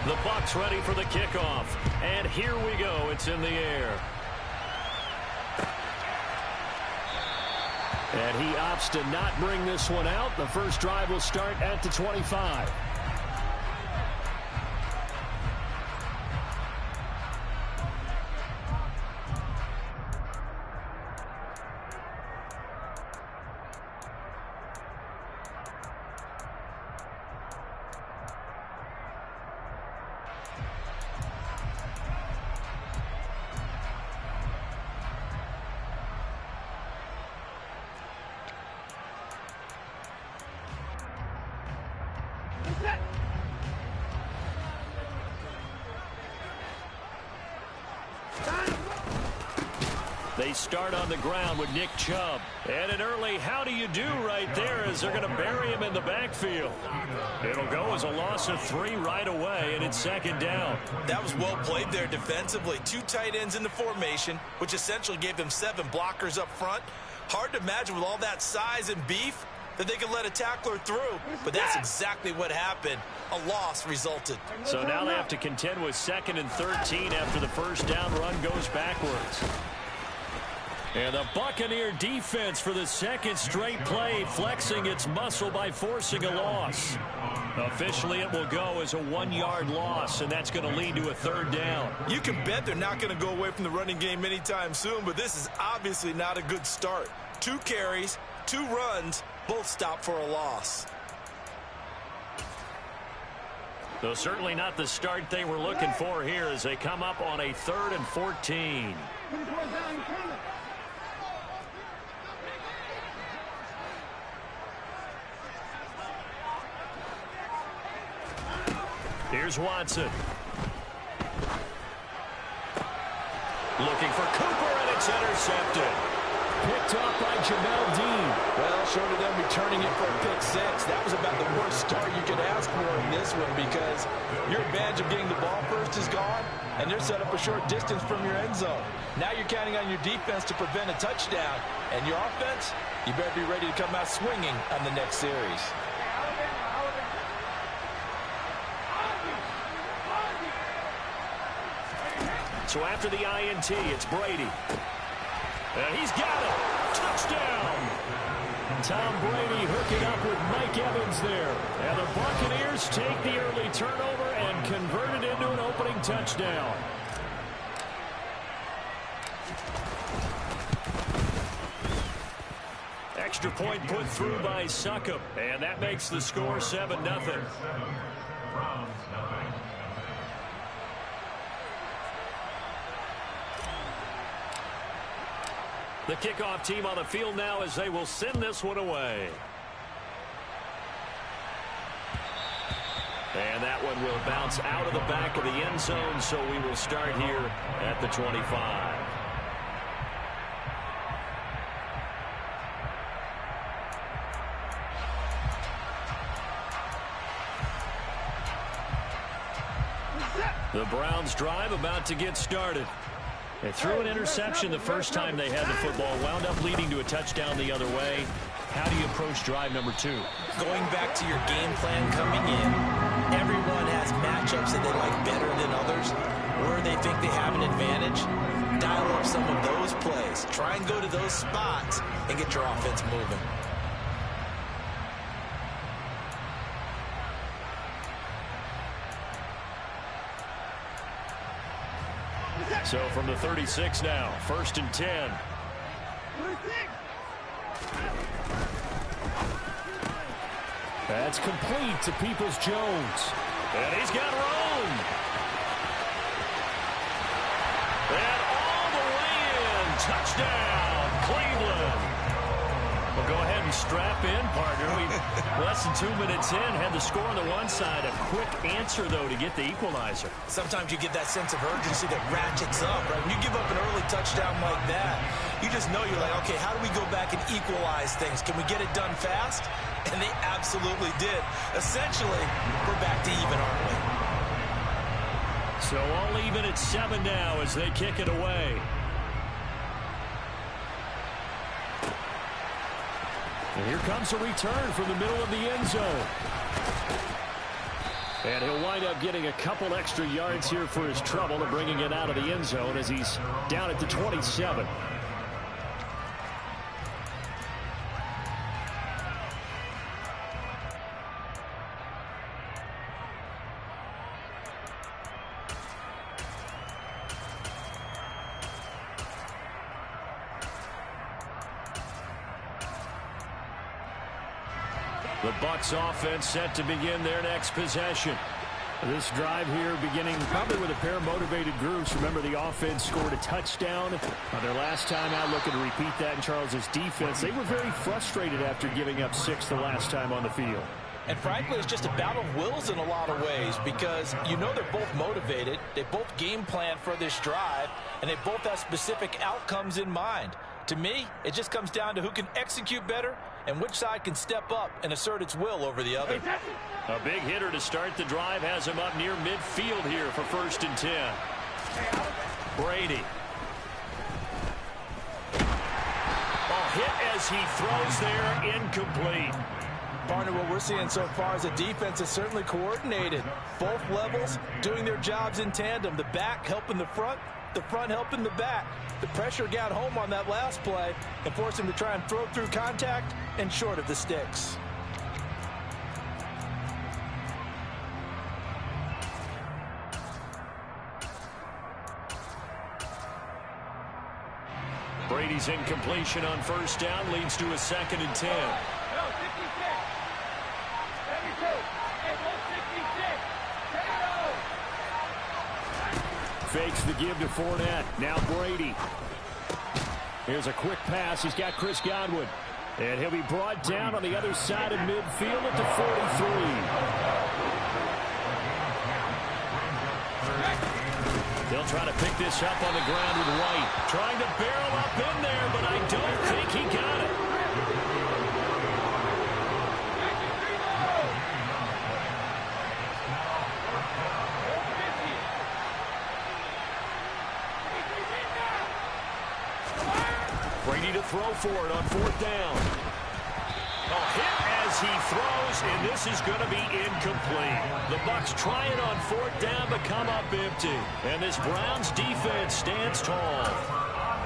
The Bucs ready for the kickoff. And here we go. It's in the air. And he opts to not bring this one out. The first drive will start at the 25. They start on the ground with Nick Chubb. And an early how do you do right there as they're going to bury him in the backfield. It'll go as a loss of 3 right away, and it's second down. That was well played there defensively. 2 tight ends in the formation, which essentially gave them 7 blockers up front. Hard to imagine with all that size and beef that they could let a tackler through. But that's exactly what happened. A loss resulted. So now they have to contend with 2nd and 13 after the first down run goes backwards. And the Buccaneer defense for the second straight play flexing its muscle by forcing a loss. Officially, it will go as a 1-yard loss, and that's going to lead to a 3rd down. You can bet they're not going to go away from the running game anytime soon, but this is obviously not a good start. 2 carries, 2 runs, both stopped for a loss. Though certainly not the start they were looking for here as they come up on a 3rd and 14. Here's Watson. Looking for Cooper, and it's intercepted. Picked off by Jamel Dean. Well, short of them returning it for a pick 6, that was about the worst start you could ask for in this one because your advantage of getting the ball first is gone, and they're set up a short distance from your end zone. Now you're counting on your defense to prevent a touchdown, and your offense, you better be ready to come out swinging on the next series. So after the INT, it's Brady. And he's got it. Touchdown. Tom Brady hooking up with Mike Evans there. And the Buccaneers take the early turnover and convert it into an opening touchdown. Extra point put through by Succop. And that makes the score 7-0. The kickoff team on the field now as they will send this one away. And that one will bounce out of the back of the end zone, so we will start here at the 25. The Browns drive about to get started. They threw an interception the first time they had the football, wound up leading to a touchdown the other way. How do you approach drive number 2? Going back to your game plan coming in, everyone has matchups that they like better than others, where they think they have an advantage. Dial up some of those plays. Try and go to those spots and get your offense moving. So from the 36 now, 1st and 10. That's complete to Peoples-Jones. And he's got room. And all the way in. Touchdown, Cleveland. Well, go ahead and strap in, partner. We less than 2 minutes in, had the score on the one side. A quick answer, though, to get the equalizer. Sometimes you get that sense of urgency that ratchets up, right? When you give up an early touchdown like that, you just know you're like, okay, how do we go back and equalize things? Can we get it done fast? And they absolutely did. Essentially, we're back to even, aren't we? So all even at 7 now as they kick it away. And here comes a return from the middle of the end zone. And he'll wind up getting a couple extra yards here for his trouble and bringing it out of the end zone as he's down at the 27. The Bucs offense set to begin their next possession. This drive here beginning probably with a pair of motivated groups. Remember, the offense scored a touchdown on their last time out. Looking to repeat that in Charles's defense. They were very frustrated after giving up 6 the last time on the field. And frankly, it's just a battle of wills in a lot of ways because you know they're both motivated. They both game plan for this drive, and they both have specific outcomes in mind. To me, it just comes down to who can execute better and which side can step up and assert its will over the other. A big hitter to start the drive has him up near midfield here for 1st and 10. Brady. A hit as he throws there, incomplete. Partner, what we're seeing so far is the defense is certainly coordinated. Both levels doing their jobs in tandem. The back helping the front helping the back. The pressure got home on that last play and forced him to try and throw through contact and short of the sticks. Brady's incompletion on 1st down leads to a 2nd and 10. Fakes the give to Fournette. Now Brady. Here's a quick pass. He's got Chris Godwin. And he'll be brought down on the other side of midfield at the 43. They'll try to pick this up on the ground with White. Trying to barrel up in there, but I don't think he got it. Brady to throw for it on 4th down. A hit as he throws, and this is going to be incomplete. The Bucs try it on 4th down, but come up empty. And this Browns defense stands tall.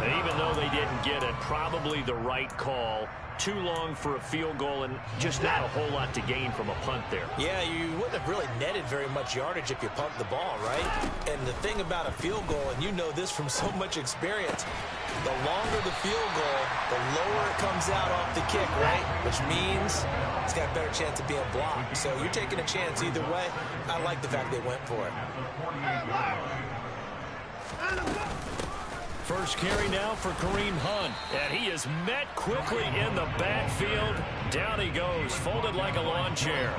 Even though they didn't get it, probably the right call. Too long for a field goal and just not a whole lot to gain from a punt there. Yeah, you wouldn't have really netted very much yardage if you pumped the ball, right? And the thing about a field goal, and you know this from so much experience, the longer the field goal, the lower it comes out off the kick, right? Which means it's got a better chance of being blocked. So you're taking a chance either way. I like the fact they went for it. First carry now for Kareem Hunt. And he is met quickly in the backfield. Down he goes, folded like a lawn chair.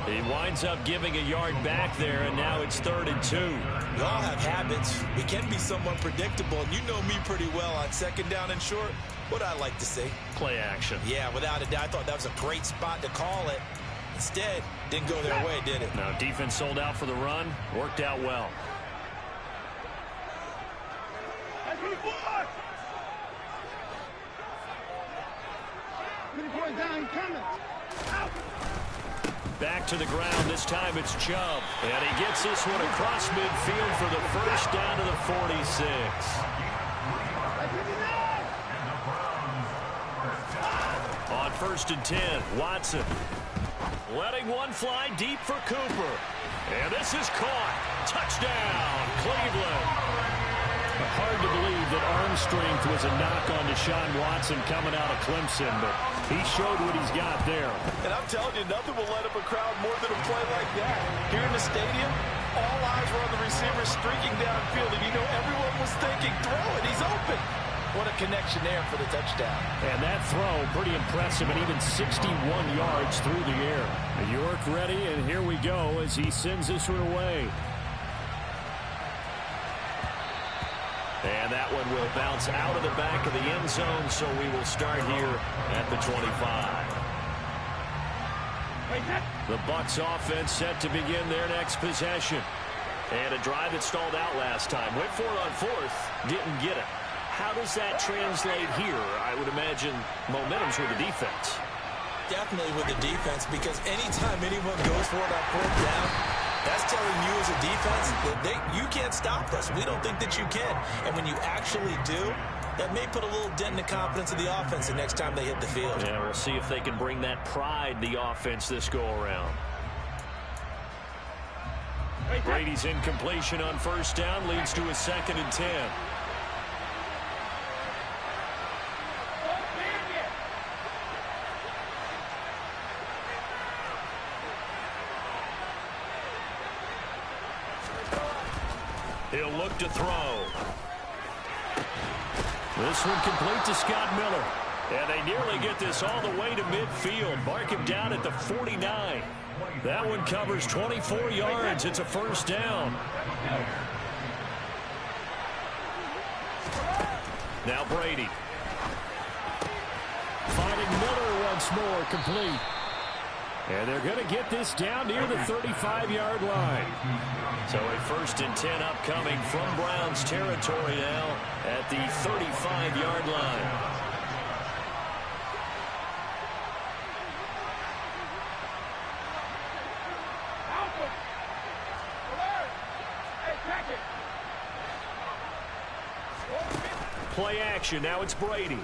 He winds up giving a yard back there, and now it's 3rd and 2. We all have habits. We can be somewhat predictable, and you know me pretty well on 2nd down and short. What I like to see. Play action. Yeah, without a doubt. I thought that was a great spot to call it. Instead, didn't go their way, did it? Now, defense sold out for the run. Worked out well. Back to the ground. This time it's Chubb. And he gets this one across midfield for the 1st down to the 46. On 1st and 10, Watson. Letting one fly deep for Cooper. And this is caught. Touchdown, Cleveland. Hard to believe that arm strength was a knock on Deshaun Watson coming out of Clemson, but he showed what he's got there. And I'm telling you, nothing will light up a crowd more than a play like that. Here in the stadium, all eyes were on the receiver streaking downfield, and you know everyone was thinking, throw it, he's open. What a connection there for the touchdown. And that throw, pretty impressive, and even 61 yards through the air. York ready, and here we go as he sends this one away. And that one will bounce out of the back of the end zone, so we will start here at the 25. The Bucs offense set to begin their next possession. And a drive that stalled out last time. Went for it on 4th, didn't get it. How does that translate here? I would imagine momentum's with the defense. Definitely with the defense, because anytime anyone goes for it on 4th down, That's telling you as a defense that you can't stop us. We don't think that you can. And when you actually do, that may put a little dent in the confidence of the offense the next time they hit the field. Yeah, we'll see if they can bring that pride in the offense this go-around. Brady's incompletion on first down leads to a 2nd and 10. He'll look to throw. This one complete to Scott Miller. And they nearly get this all the way to midfield. Mark him down at the 49. That one covers 24 yards. It's a first down. Now Brady. Finding Miller once more, complete. And they're going to get this down near the 35-yard line. So a 1st and 10 upcoming from Browns territory now at the 35-yard line. Play action. Now it's Brady.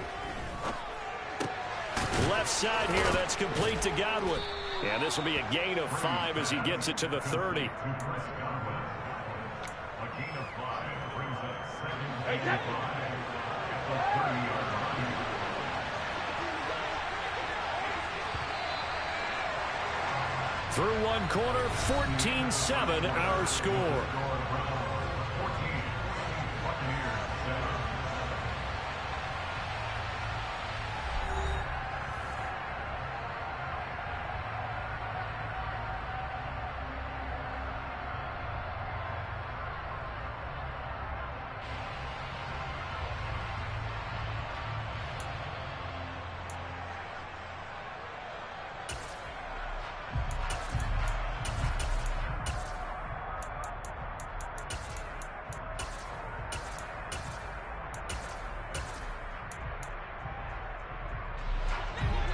Left side here. That's complete to Godwin. And this will be a gain of 5 as he gets it to the 30. Through one quarter, 14-7 our score.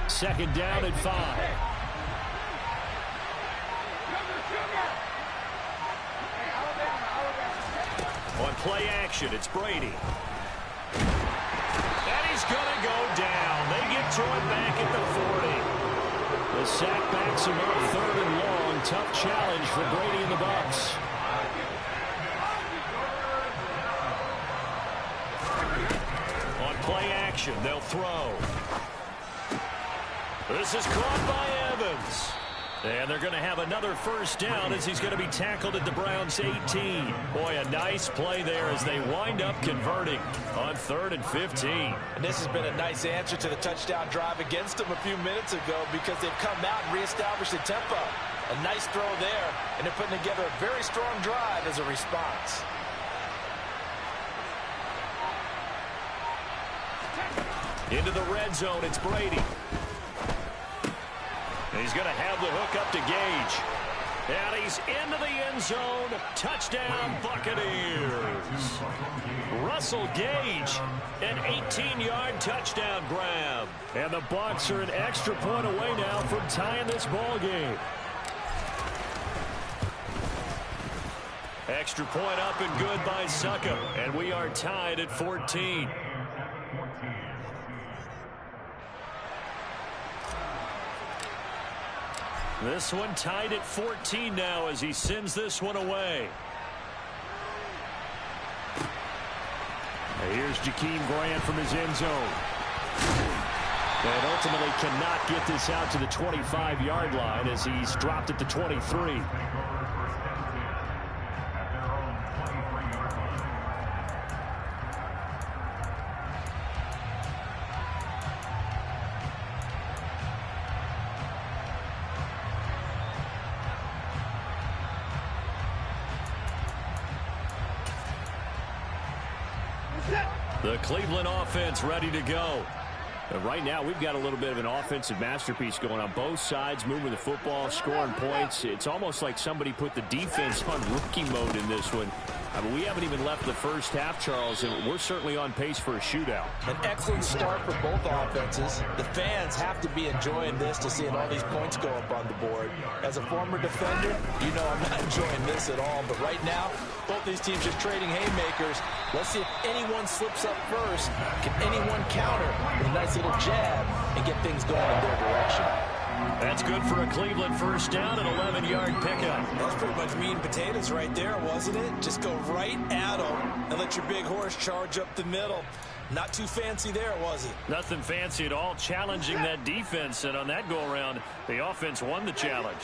Second down and 5. On play action, it's Brady. And he's going to go down. They get to it back at the 40. The sack backs him up 3rd and long. Tough challenge for Brady and the Bucs. On play action, they'll throw. This is caught by Evans. And they're going to have another first down as he's going to be tackled at the Browns' 18. Boy, a nice play there as they wind up converting on 3rd and 15. And this has been a nice answer to the touchdown drive against them a few minutes ago because they've come out and reestablished the tempo. A nice throw there, and they're putting together a very strong drive as a response. Into the red zone, it's Brady. And he's going to have the hook up to Gage. And he's into the end zone. Touchdown, Buccaneers. Russell Gage, an 18-yard touchdown grab. And the Bucs are an extra point away now from tying this ball game. Extra point up and good by Suckup. And we are tied at 14. This one tied at 14 now as he sends this one away. And here's Jakeem Grant from his end zone. And ultimately cannot get this out to the 25-yard line as he's dropped at the 23. The Cleveland offense ready to go. And right now, we've got a little bit of an offensive masterpiece going on both sides, moving the football, scoring points. It's almost like somebody put the defense on rookie mode in this one. I mean, we haven't even left the first half, Charles, and we're certainly on pace for a shootout. An excellent start for both offenses. The fans have to be enjoying this to seeing all these points go up on the board. As a former defender, you know I'm not enjoying this at all. But right now, both these teams just trading haymakers. Let's see if anyone slips up first. Can anyone counter with a nice little jab and get things going in their direction? That's good for a Cleveland first down, an 11-yard pickup. That's pretty much meat and potatoes right there, wasn't it? Just go right at them and let your big horse charge up the middle. Not too fancy there, was it? Nothing fancy at all, challenging that defense, and on that go-around, the offense won the challenge.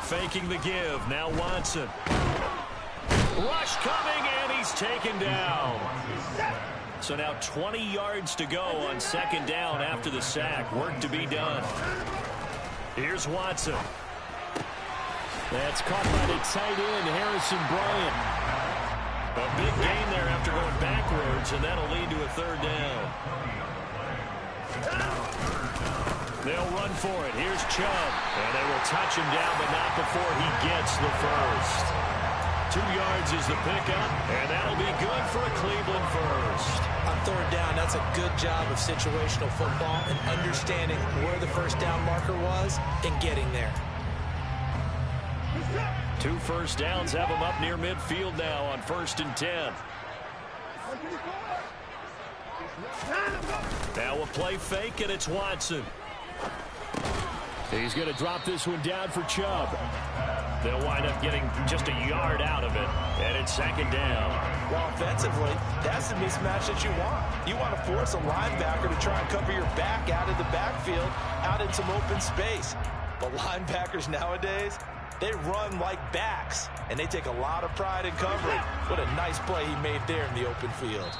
Faking the give, now Watson. Rush coming, and he's taken down. So now 20 yards to go on second down after the sack. Work to be done. Here's Watson. That's caught by the tight end, Harrison Bryant. A big gain there after going backwards, and that'll lead to a third down. They'll run for it. Here's Chubb. And they will touch him down, but not before he gets the first. 2 yards is the pickup, and that'll be good for a Cleveland first. On third down, that's a good job of situational football and understanding where the first down marker was and getting there. 2 first downs have them up near midfield now on 1st and 10. Now a play fake, and it's Watson. He's going to drop this one down for Chubb. They'll wind up getting just a yard out of it, and it's second down. Well, offensively, that's the mismatch that you want. You want to force a linebacker to try and cover your back out of the backfield, out in some open space. But linebackers nowadays, they run like backs, and they take a lot of pride in covering. What a nice play he made there in the open field.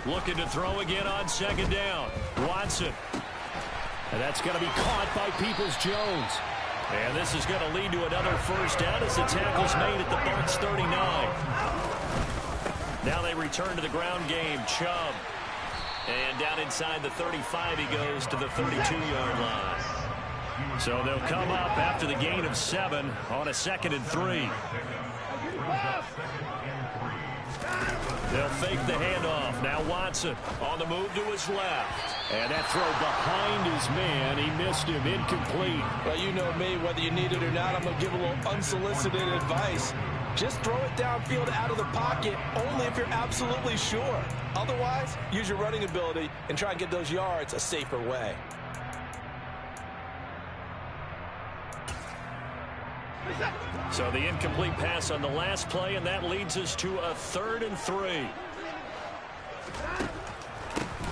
Looking to throw again on second down. Watson. And that's going to be caught by Peoples-Jones. And this is going to lead to another first down as the tackle's made at the Bucs 39. Now they return to the ground game. Chubb. And down inside the 35 he goes to the 32-yard line. So they'll come up after the gain of 7 on a 2nd and 3. They'll fake the handoff. Now Watson on the move to his left. And that throw behind his man. He missed him. Incomplete. Well, you know me, whether you need it or not, I'm going to give a little unsolicited advice. Just throw it downfield out of the pocket only if you're absolutely sure. Otherwise, use your running ability and try and get those yards a safer way. So the incomplete pass on the last play, and that leads us to a 3rd and 3.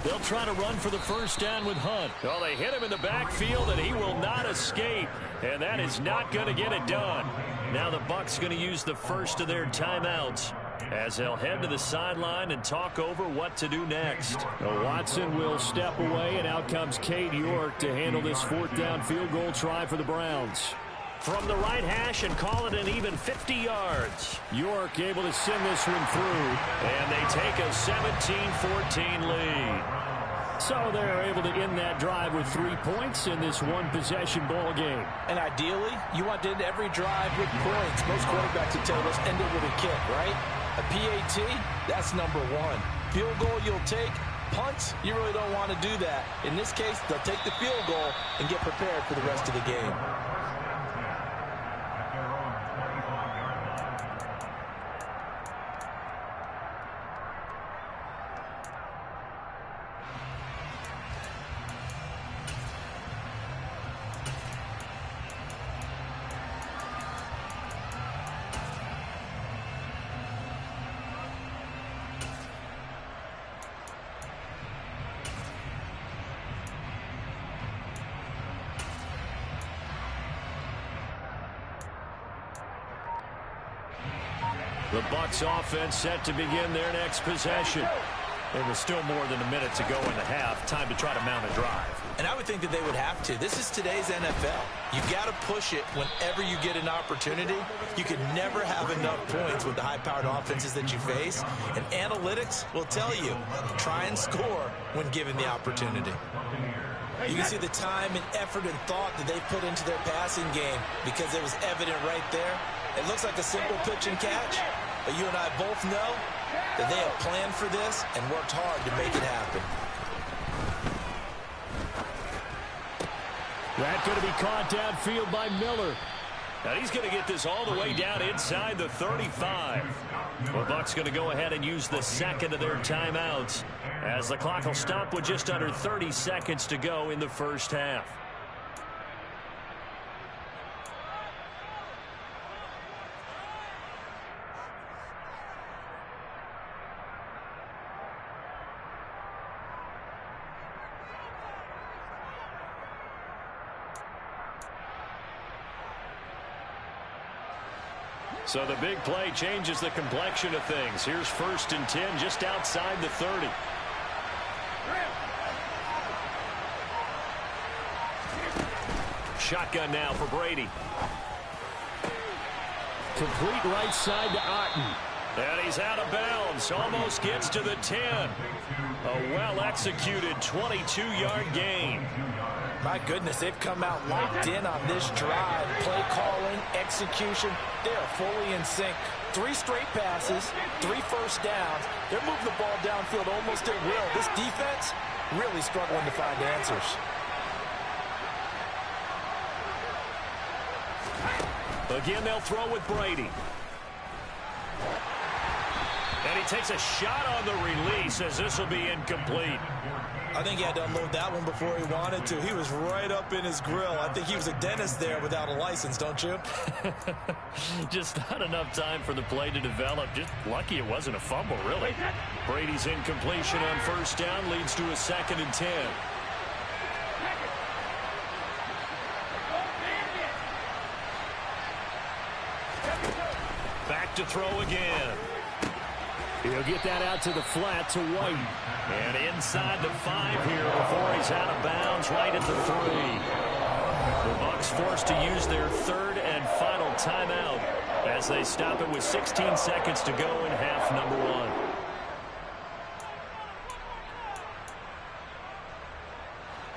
They'll try to run for the first down with Hunt. Oh, they hit him in the backfield, and he will not escape. And that is not going to get it done. Now the Bucs going to use the first of their timeouts as they'll head to the sideline and talk over what to do next. Watson will step away, and out comes Cade York to handle this 4th down field goal try for the Browns. From the right hash and call it an even 50 yards. York able to send this one through. And they take a 17-14 lead. So they're able to end that drive with 3 points in this one-possession ball game. And ideally, you want to end every drive with points. Most quarterbacks will tell us end it with a kick, right? A PAT, that's number 1. Field goal you'll take. Punts, you really don't want to do that. In this case, they'll take the field goal and get prepared for the rest of the game. The Bucs offense set to begin their next possession. There was still more than a minute to go in the half. Time to try to mount a drive. And I would think that they would have to. This is today's NFL. You got to push it whenever you get an opportunity. You can never have enough points with the high-powered offenses that you face. And analytics will tell you, try and score when given the opportunity. You can see the time and effort and thought that they put into their passing game because it was evident right there. It looks like a simple pitch and catch, but you and I both know that they have planned for this and worked hard to make it happen. That's going to be caught downfield by Miller. Now he's going to get this all the way down inside the 35. The Bucs going to go ahead and use the second of their timeouts as the clock will stop with just under 30 seconds to go in the first half. So the big play changes the complexion of things. Here's 1st and 10 just outside the 30. Shotgun now for Brady. Complete right side to Otten. And he's out of bounds. Almost gets to the 10. A well-executed 22-yard gain. My goodness, they've come out locked in on this drive. Play calling, execution, they are fully in sync. 3 straight passes, 3 first downs. They're moving the ball downfield almost at will. This defense really struggling to find answers. Again, they'll throw with Brady. And he takes a shot on the release as this will be incomplete. I think he had to unload that one before he wanted to. He was right up in his grill. I think he was a dentist there without a license, don't you? Just not enough time for the play to develop. Just lucky it wasn't a fumble, really. Brady's incompletion on 1st down leads to a 2nd and 10. Back to throw again. He'll get that out to the flat to White. And inside the 5 here before he's out of bounds right at the 3. The Bucs forced to use their 3rd and final timeout as they stop it with 16 seconds to go in half number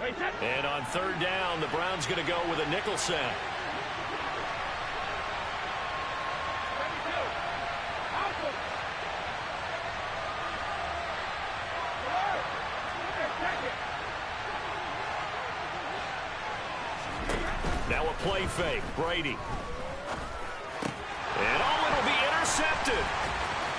1. And on 3rd down, the Browns going to go with a nickel set. Now a play fake, Brady. And it'll be intercepted.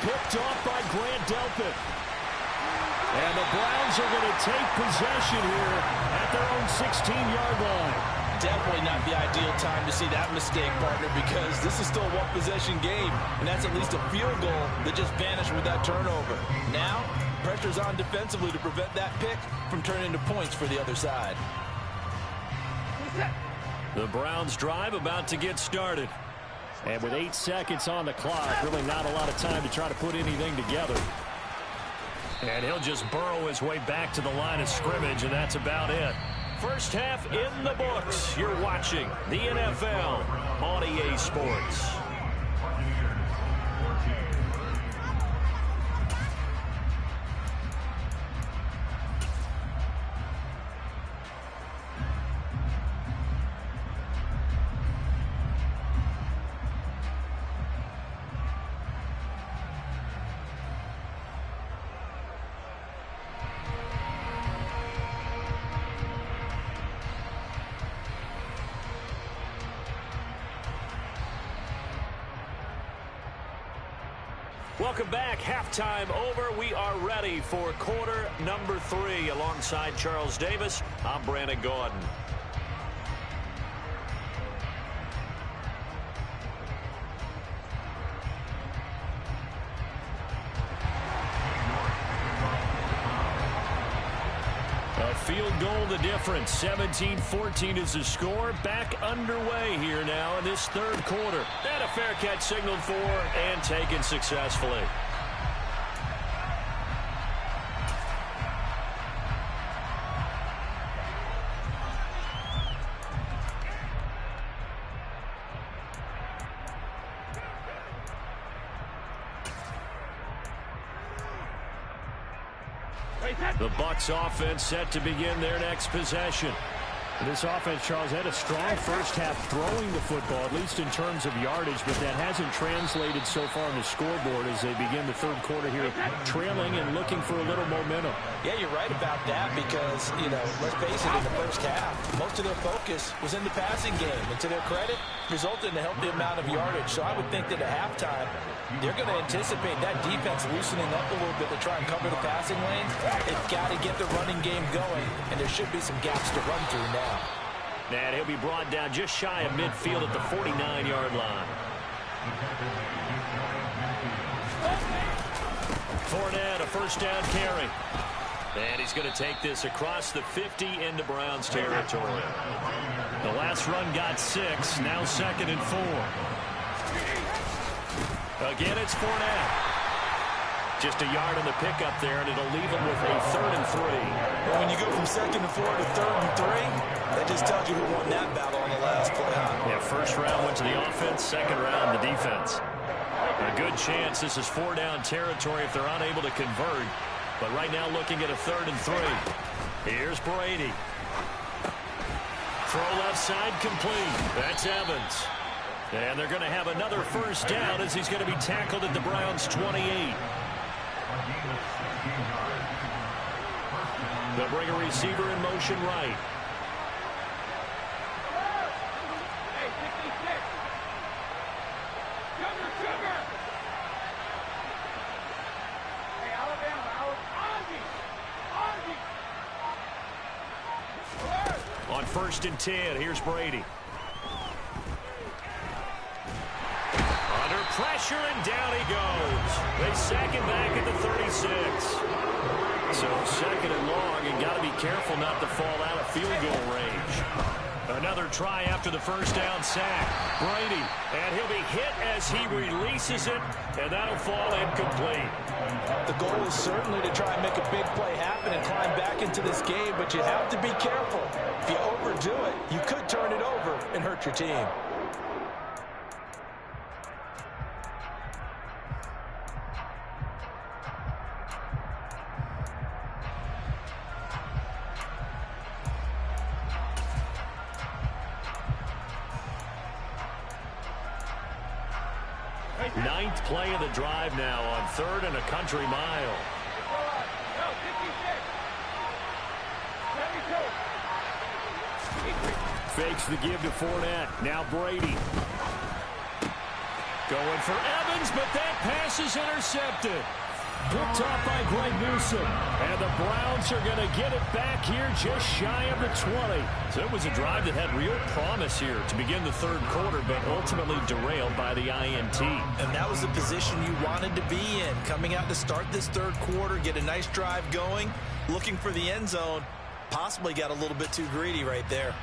Picked off by Grant Delpit. And the Browns are going to take possession here at their own 16-yard line. Definitely not the ideal time to see that mistake, partner, because this is still a one-possession game, and that's at least a field goal that just vanished with that turnover. Now, pressure's on defensively to prevent that pick from turning into points for the other side. The Browns drive about to get started. And with 8 seconds on the clock, really not a lot of time to try to put anything together. And he'll just burrow his way back to the line of scrimmage, and that's about it. First half in the books. You're watching the NFL on EA Sports. Welcome back. Halftime over. We are ready for quarter number 3. Alongside Charles Davis, I'm Brandon Gaudin. A field goal the difference. 17-14 is the score. Back underway here now in this third quarter. And a fair catch signaled for and taken successfully. The Bucs offense set to begin their next possession. This offense, Charles, had a strong first half throwing the football, at least in terms of yardage, but that hasn't translated so far on the scoreboard as they begin the third quarter here, trailing and looking for a little momentum. Yeah, you're right about that because, let's face it, in the first half, most of their focus was in the passing game. And to their credit, resulted in a healthy amount of yardage. So I would think that at halftime, they're going to anticipate that defense loosening up a little bit to try and cover the passing lanes. They've got to get the running game going, and there should be some gaps to run through now. And he'll be brought down just shy of midfield at the 49-yard line. Fournette, a first down carry. And he's going to take this across the 50 into Browns territory. The last run got 6, now 2nd and 4. Again, it's Fournette. Just a yard on the pickup there, and it'll leave him with a 3rd and 3. Well, when you go from 2nd and 4 to 3rd and 3, that just tells you who won that battle on the last play. Yeah, first round went to the offense, second round the defense. A good chance this is 4-down territory if they're unable to convert. But right now looking at a 3rd and 3. Here's Brady. Throw left side complete. That's Evans. And they're going to have another first down as he's going to be tackled at the Browns' 28. They'll bring a receiver in motion right. On 1st and 10, here's Brady. Under pressure, and down he goes. They sack him back at the 36. So 2nd and long, and got to be careful not to fall out of field goal range. Another try after the first down sack. Brady, and he'll be hit as he releases it, and that'll fall incomplete. The goal is certainly to try and make a big play happen and climb back into this game, but you have to be careful. If you overdo it, you could turn it over and hurt your team. Ninth play of the drive now on 3rd and a country mile. Fakes the give to Fournette. Now Brady. Going for Evans, but that pass is intercepted. Picked off by Greg Newsome. And the Browns are going to get it back here just shy of the 20. So it was a drive that had real promise here to begin the third quarter, but ultimately derailed by the INT. And that was the position you wanted to be in. Coming out to start this third quarter, get a nice drive going, looking for the end zone. Possibly got a little bit too greedy right there.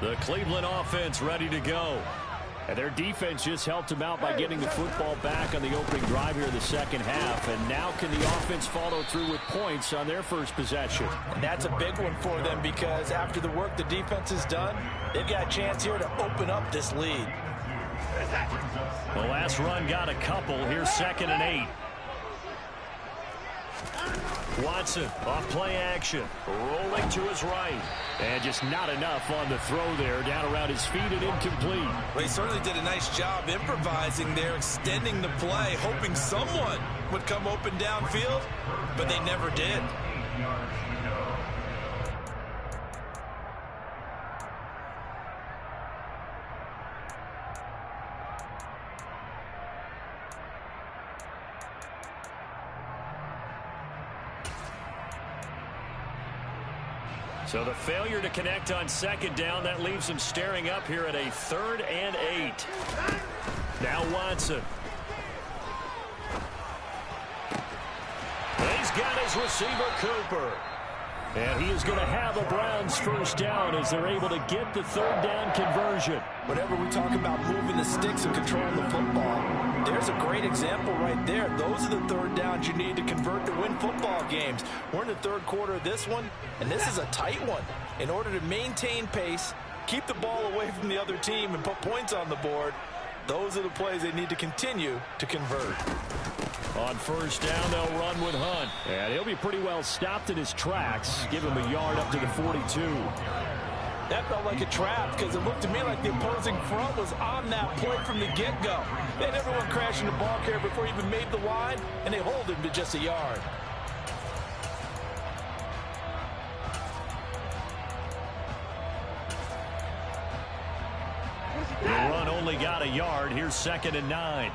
The Cleveland offense ready to go. And their defense just helped them out by getting the football back on the opening drive here in the second half. And now can the offense follow through with points on their first possession? And that's a big one for them because after the work the defense has done, they've got a chance here to open up this lead. The last run got a couple. Here's 2nd and 8. Watson off play action, rolling to his right, and just not enough on the throw there, down around his feet and incomplete. Well, he certainly did a nice job improvising there, extending the play, hoping someone would come open downfield, but they never did. So the failure to connect on 2nd down, that leaves him staring up here at a 3rd and 8. Now Watson. He's got his receiver, Cooper. And he is going to have a Browns first down as they're able to get the third down conversion. Whenever we talk about moving the sticks and controlling the football, there's a great example right there. Those are the third downs you need to convert to win football games. We're in the third quarter of this one, and this is a tight one. In order to maintain pace, keep the ball away from the other team, and put points on the board, those are the plays they need to continue to convert. On first down, they'll run with Hunt. And he'll be pretty well stopped in his tracks. Give him a yard up to the 42. That felt like a trap because it looked to me like the opposing front was on that play from the get-go. They had everyone crashing the ball carrier before he even made the line, and they hold him to just a yard. The run only got a yard. Here's 2nd and 9.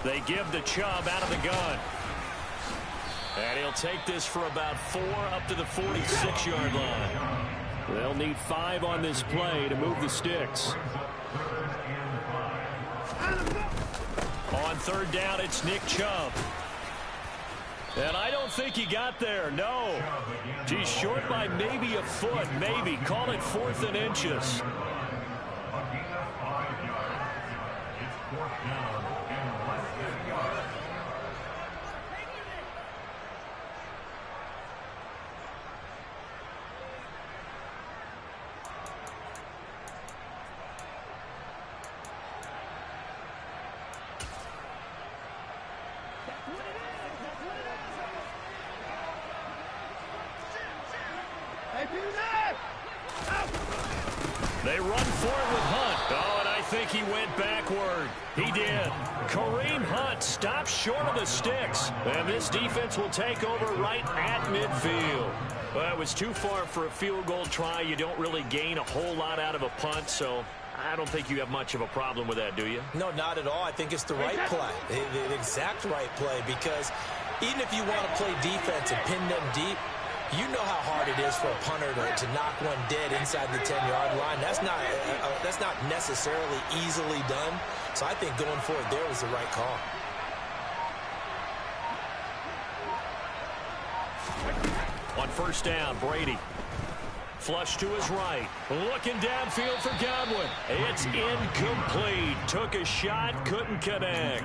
They give the Chubb out of the gun. And he'll take this for about 4 up to the 46-yard line. They'll need 5 on this play to move the sticks. On third down, it's Nick Chubb. And I don't think he got there, no. He's short by maybe a foot, maybe. Call it 4th and inches. They run forward with Hunt. Oh, and I think he went backward. He did. Kareem Hunt stops short of the sticks. And this defense will take over right at midfield. Well, it was too far for a field goal try. You don't really gain a whole lot out of a punt, so I don't think you have much of a problem with that, do you? No, not at all. I think it's the right play, the exact right play, because even if you want to play defense and pin them deep, you know how hard it is for a punter to knock one dead inside the 10-yard line. That's not necessarily easily done. So I think going forward there was the right call. On first down, Brady. Flush to his right. Looking downfield for Godwin. It's incomplete. Took a shot, couldn't connect.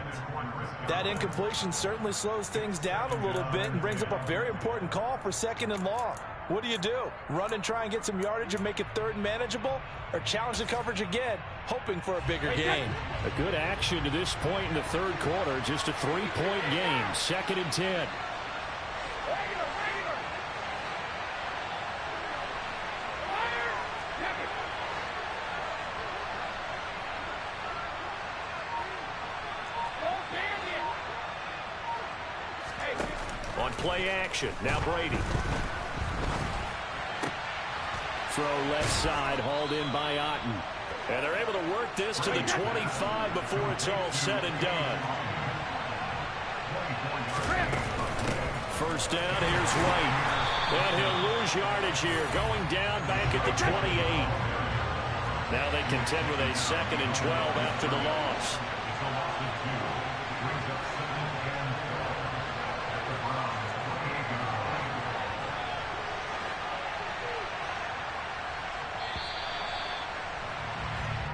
That incompletion certainly slows things down a little bit and brings up a very important call for 2nd and long. What do? Run and try and get some yardage and make it third manageable, or challenge the coverage again, hoping for a bigger gain? A good action to this point in the third quarter. Just a 3-point game. 2nd and 10. On play action, now Brady. Throw left side, hauled in by Otten. And they're able to work this to the 25 before it's all said and done. First down, here's White. And he'll lose yardage here, going down back at the 28. Now they contend with a 2nd and 12 after the loss.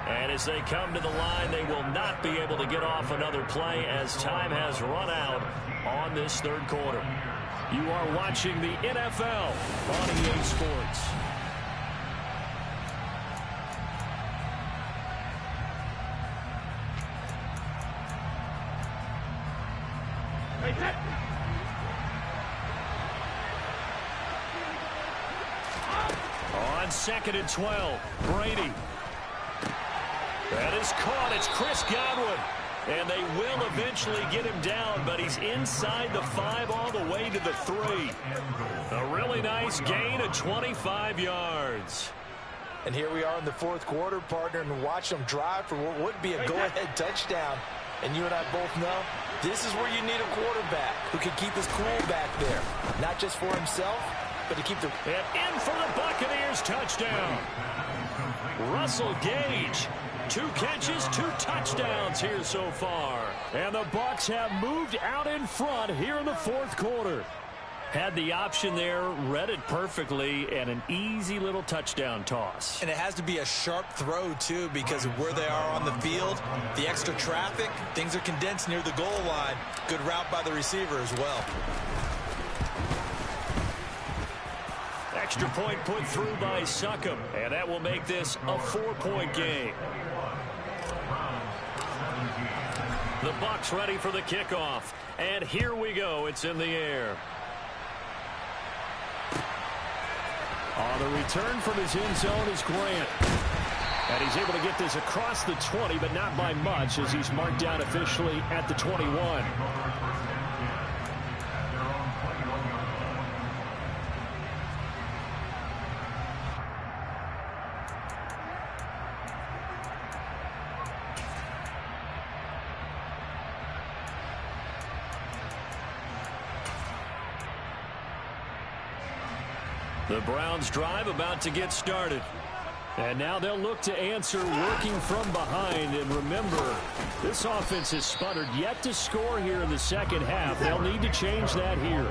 And as they come to the line, they will not be able to get off another play as time has run out on this third quarter. You are watching the NFL on EA Sports. On 2nd and 12, Brady. That is caught. It's Chris Godwin. And they will eventually get him down, but he's inside the 5 all the way to the 3. A really nice gain of 25 yards. And here we are in the fourth quarter, partner, and watch them drive for what would be a go-ahead touchdown. And you and I both know this is where you need a quarterback who can keep his cool back there. Not just for himself, but to keep the... And in for the Buccaneers touchdown. Russell Gage 2 catches, 2 touchdowns here so far. And the Bucs have moved out in front here in the fourth quarter. Had the option there, read it perfectly, and an easy little touchdown toss. And it has to be a sharp throw, too, because of where they are on the field, the extra traffic, things are condensed near the goal line. Good route by the receiver as well. Extra point put through by Succop, and that will make this a 4-point game. The Bucs ready for the kickoff, and here we go. It's in the air. On the return from his end zone is Grant. And he's able to get this across the 20, but not by much, as he's marked down officially at the 21. The Browns drive about to get started. And now they'll look to answer working from behind. And remember, this offense has sputtered yet to score here in the second half. They'll need to change that here.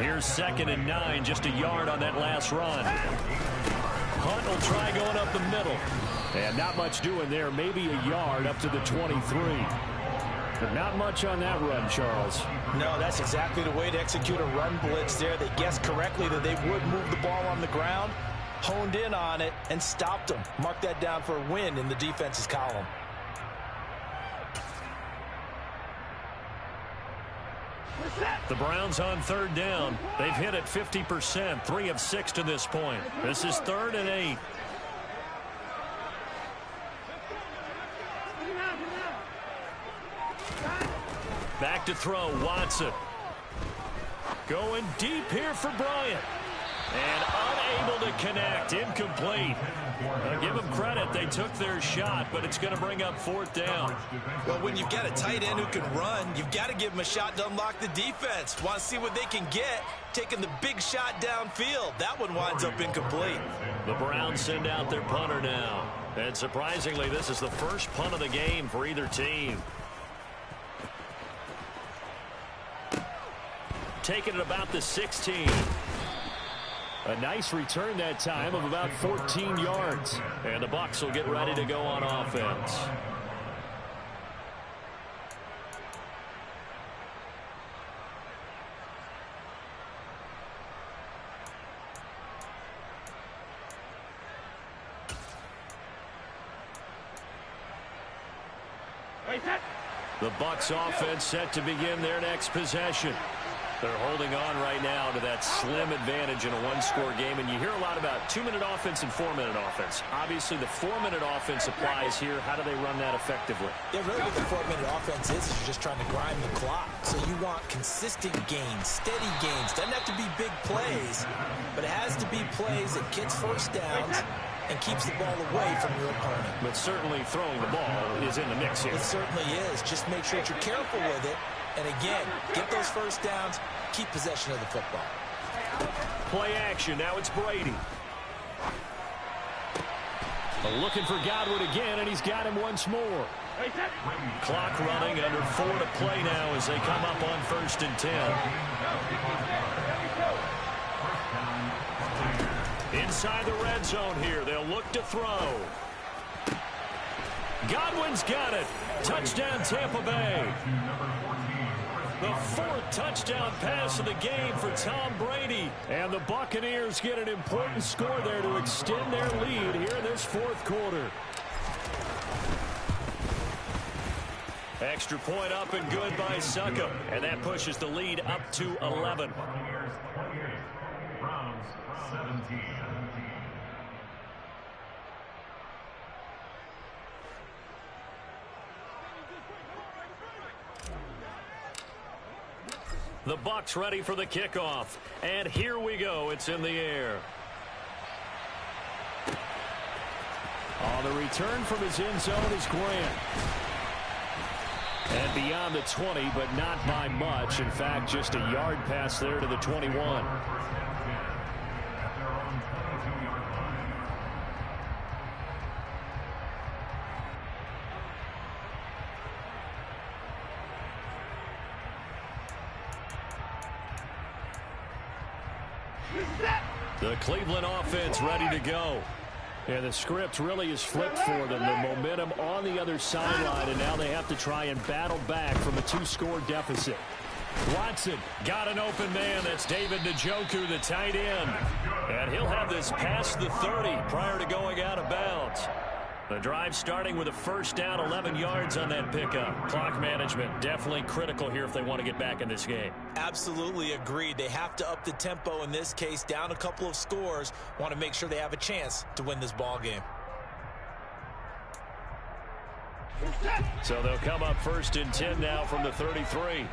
Here's 2nd and 9, just a yard on that last run. Hunt will try going up the middle. And not much doing there, maybe a yard up to the 23. But not much on that run, Charles. No, that's exactly the way to execute a run blitz there. They guessed correctly that they would move the ball on the ground, honed in on it, and stopped them. Mark that down for a win in the defense's column. The Browns on 3rd down. They've hit it 50%, 3 of 6 to this point. This is 3rd and 8. Back to throw, Watson. Going deep here for Bryant. And unable to connect, incomplete. Now give them credit, they took their shot, but it's going to bring up 4th down. Well, when you've got a tight end who can run, you've got to give him a shot to unlock the defense. Want to see what they can get, taking the big shot downfield. That one winds up incomplete. The Browns send out their punter now. And surprisingly, this is the first punt of the game for either team. Taking it about the 16. A nice return that time of about 14 yards. And the Bucs will get ready to go on offense. The Bucs offense set to begin their next possession. They're holding on right now to that slim advantage in a one-score game. And you hear a lot about 2-minute offense and 4-minute offense. Obviously, the 4-minute offense applies here. How do they run that effectively? Yeah, really what the 4-minute offense is you're just trying to grind the clock. So you want consistent gains, steady gains. Doesn't have to be big plays, but it has to be plays that gets first downs and keeps the ball away from your opponent. But certainly throwing the ball is in the mix here. It certainly is. Just make sure that you're careful with it. And again, get those first downs, keep possession of the football. Play action. Now it's Brady. Looking for Godwin again, and he's got him once more. Clock running, under 4 to play now as they come up on 1st and 10. Inside the red zone here. They'll look to throw. Godwin's got it. Touchdown, Tampa Bay. The 4th touchdown pass of the game for Tom Brady. And the Buccaneers get an important score there to extend their lead here in this 4th quarter. Extra point up and good by Succop. And that pushes the lead up to 11. The Bucs ready for the kickoff. And here we go. It's in the air. On the return from his end zone is Grant. And beyond the 20, but not by much. In fact, just a yard pass there to the 21. The Cleveland offense ready to go. Yeah, the script really is flipped for them. The momentum on the other sideline, and now they have to try and battle back from a 2-score deficit. Watson got an open man. That's David Njoku, the tight end. And he'll have this past the 30 prior to going out of bounds. The drive starting with a first down, 11 yards on that pickup. Clock management definitely critical here if they want to get back in this game. Absolutely agreed. They have to up the tempo in this case, down a couple of scores. Want to make sure they have a chance to win this ball game. So they'll come up first and 10 now from the 33.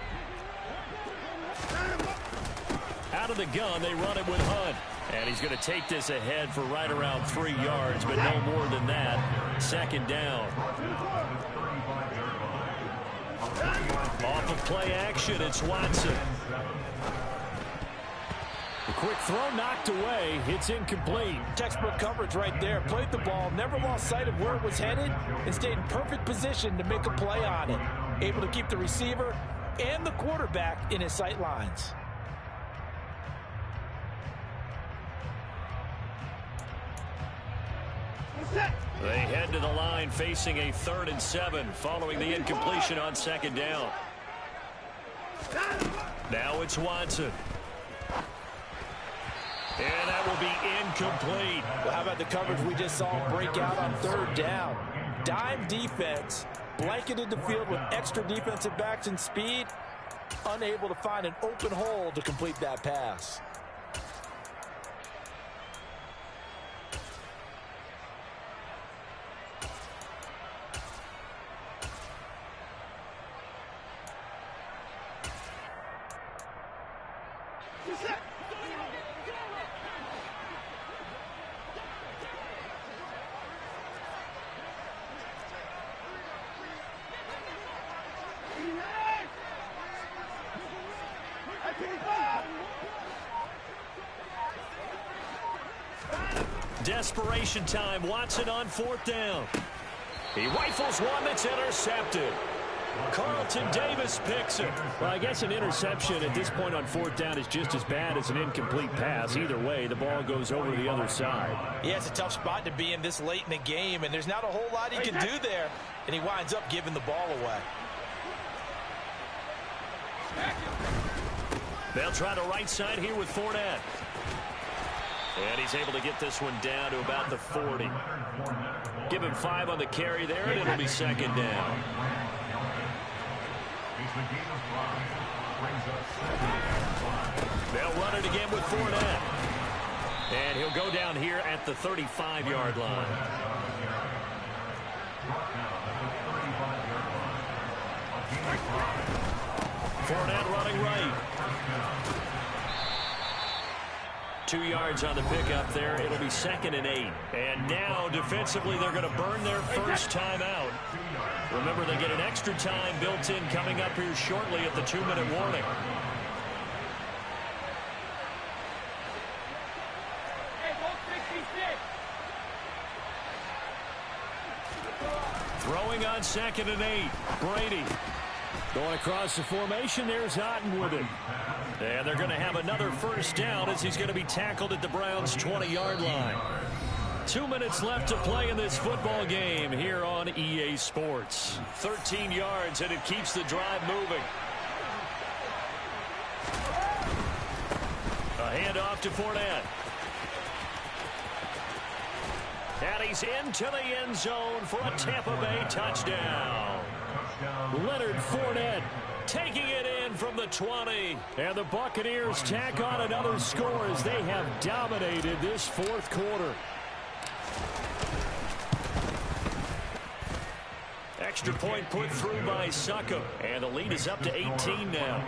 Out of the gun, they run it with Hunt. And he's going to take this ahead for right around 3 yards, but no more than that. Second down. Off of play action, it's Watson. A quick throw knocked away. It's incomplete. Textbook coverage right there. Played the ball, never lost sight of where it was headed, and stayed in perfect position to make a play on it. Able to keep the receiver and the quarterback in his sight lines. They head to the line facing a 3rd and 7 following the incompletion on second down. Now it's Watson. And that will be incomplete. Well, how about the coverage we just saw break out on 3rd down? Dime defense, blanketed the field with extra defensive backs and speed, unable to find an open hole to complete that pass. Desperation time. Watson on 4th down. He rifles one that's intercepted. Carlton Davis picks it. Well, I guess an interception at this point on 4th down is just as bad as an incomplete pass. Either way, the ball goes over the other side. Yeah, it's a tough spot to be in this late in the game, and there's not a whole lot he can do there, and he winds up giving the ball away. They'll try the right side here with Fournette. And he's able to get this one down to about the 40. Give him 5 on the carry there, and it'll be second down. They'll run it again with Fournette. And he'll go down here at the 35-yard line. Fournette running right. 2 yards on the pickup there. It'll be 2nd and 8. And now, defensively, they're going to burn their first time out. Remember, they get an extra time built in coming up here shortly at the 2-minute warning. Throwing on 2nd and 8. Brady. Going across the formation, there's Otten with it. And they're going to have another first down as he's going to be tackled at the Browns' 20-yard line. 2 minutes left to play in this football game here on EA Sports. 13 yards, and it keeps the drive moving. A handoff to Fournette. And he's into the end zone for a Tampa Bay touchdown. Leonard Fournette taking it in from the 20. And the Buccaneers tack on another score as they have dominated this 4th quarter. Extra point put through by Succop. And the lead is up to 18 now.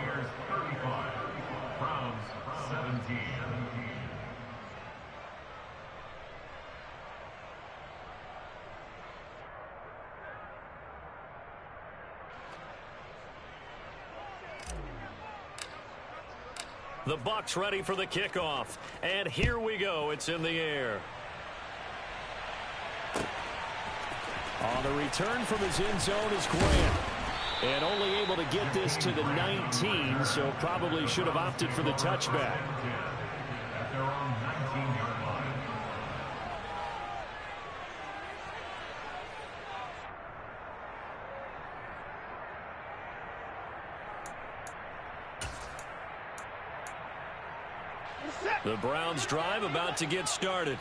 The Bucs ready for the kickoff. And here we go. It's in the air. On the return from his end zone is Grant. And only able to get this to the 19, so probably should have opted for the touchback. their own 19-yard line. The Browns drive about to get started.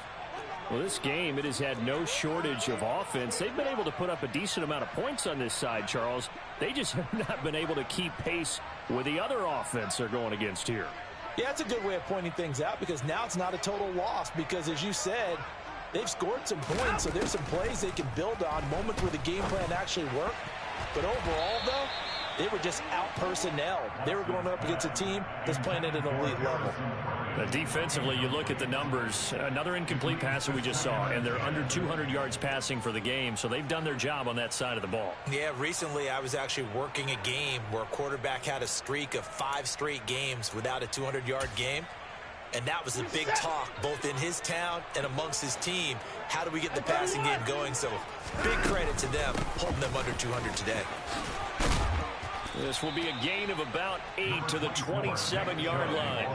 Well, this game, it has had no shortage of offense. They've been able to put up a decent amount of points on this side, Charles. They just have not been able to keep pace with the other offense they're going against here. Yeah, that's a good way of pointing things out because now it's not a total loss because, as you said, they've scored some points, so there's some plays they can build on, moments where the game plan actually worked. But overall, though, they were just out-personnel. They were going up against a team that's playing at an elite level. Defensively, you look at the numbers. Another incomplete pass that we just saw, and they're under 200 yards passing for the game, so they've done their job on that side of the ball. Yeah, recently I was actually working a game where a quarterback had a streak of 5 straight games without a 200-yard game, and that was a big talk both in his town and amongst his team. How do we get the passing game going? So big credit to them holding them under 200 today. This will be a gain of about 8 to the 27-yard line.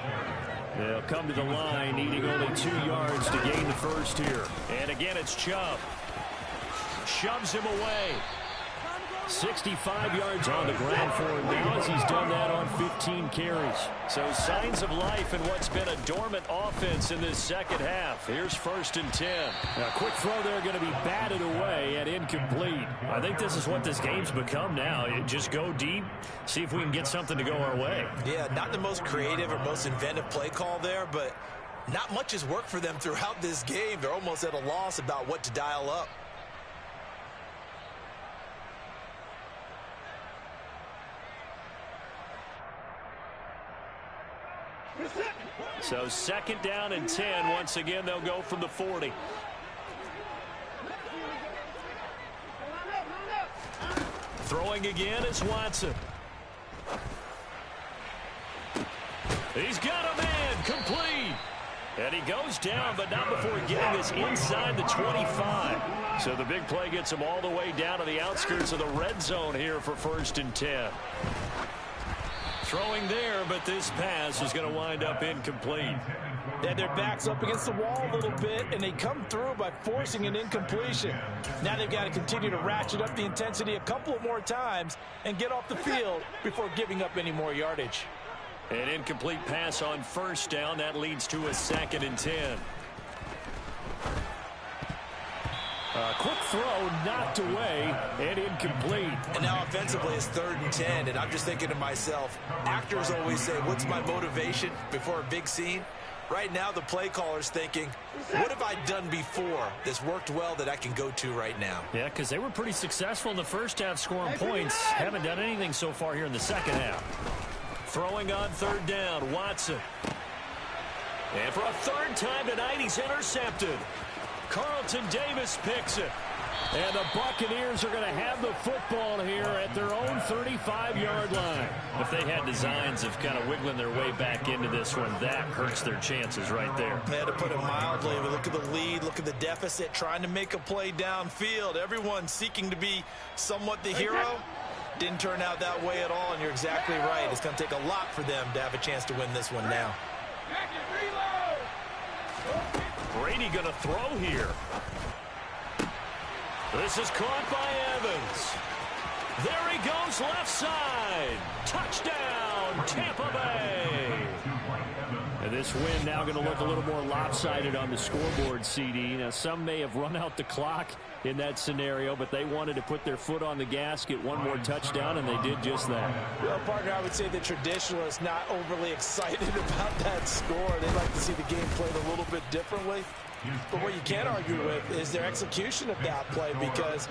They'll come to the line, needing only 2 yards to gain the first here. And again, it's Chubb. Shoves him away. 65 yards on the ground for him now as he's done that on 15 carries. So signs of life in what's been a dormant offense in this second half. Here's 1st and 10. A quick throw there going to be batted away and incomplete. I think this is what this game's become now. Just go deep, see if we can get something to go our way. Yeah, not the most creative or most inventive play call there, but not much has worked for them throughout this game. They're almost at a loss about what to dial up. So 2nd down and 10. Once again, they'll go from the 40. Throwing again is Watson. He's got a man, complete. And he goes down, but not before getting this inside the 25. So the big play gets him all the way down to the outskirts of the red zone here for 1st and 10. Throwing there, but this pass is going to wind up incomplete. Yeah, their back's up against the wall a little bit, and they come through by forcing an incompletion. Now they've got to continue to ratchet up the intensity a couple of more times and get off the field before giving up any more yardage. An incomplete pass on 1st down. That leads to a 2nd and 10. A quick throw knocked away and incomplete. And now offensively it's 3rd and 10, and I'm just thinking to myself, actors always say, what's my motivation before a big scene? Right now the play caller's thinking, what have I done before that's worked well that I can go to right now? Yeah, because they were pretty successful in the first half scoring points. Haven't done anything so far here in the second half. Throwing on 3rd down, Watson. And for a 3rd time tonight, he's intercepted. Carlton Davis picks it. And the Buccaneers are going to have the football here at their own 35-yard line. If they had designs of kind of wiggling their way back into this one, that hurts their chances right there. They had to put it mildly. But look at the lead, look at the deficit, trying to make a play downfield. Everyone seeking to be somewhat the hero. Didn't turn out that way at all, and you're exactly right. It's going to take a lot for them to have a chance to win this one now. Brady going to throw here. This is caught by Evans. There he goes, left side. Touchdown, Tampa Bay. And this win now going to look a little more lopsided on the scoreboard, CD. Now, some may have run out the clock in that scenario, but they wanted to put their foot on the gas, get one more touchdown, and they did just that. Well, partner, I would say the traditionalists not overly excited about that score. They'd like to see the game played a little bit differently. But what you can't argue with is their execution of that play, because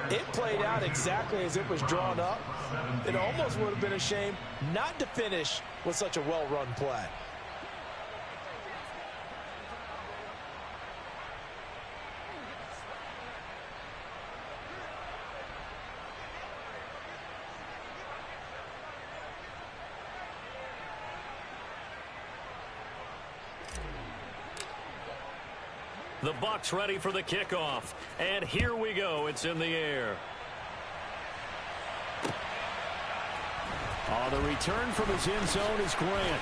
it played out exactly as it was drawn up. It almost would have been a shame not to finish with such a well-run play. The Bucs ready for the kickoff. And here we go. It's in the air. Oh, the return from his end zone is Grant.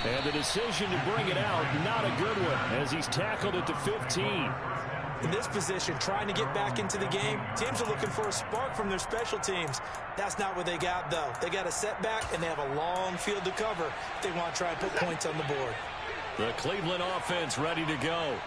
And the decision to bring it out, not a good one, as he's tackled at the 15. In this position, trying to get back into the game, teams are looking for a spark from their special teams. That's not what they got, though. They got a setback, and they have a long field to cover if they want to try and put points on the board. The Cleveland offense ready to go.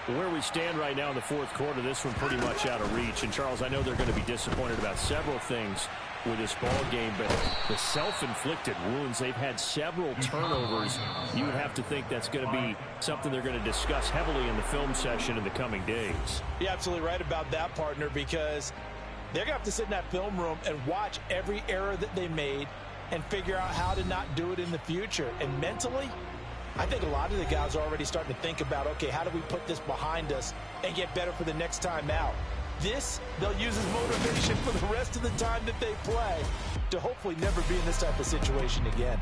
Where we stand right now in the fourth quarter, this one pretty much out of reach. And, Charles, I know they're going to be disappointed about several things with this ball game, but the self-inflicted wounds, they've had several turnovers. You would have to think that's going to be something they're going to discuss heavily in the film session in the coming days. You're absolutely right about that, partner, because they're going to have to sit in that film room and watch every error that they made and figure out how to not do it in the future. And mentally, I think a lot of the guys are already starting to think about, okay, how do we put this behind us and get better for the next time out? This, they'll use as motivation for the rest of the time that they play to hopefully never be in this type of situation again.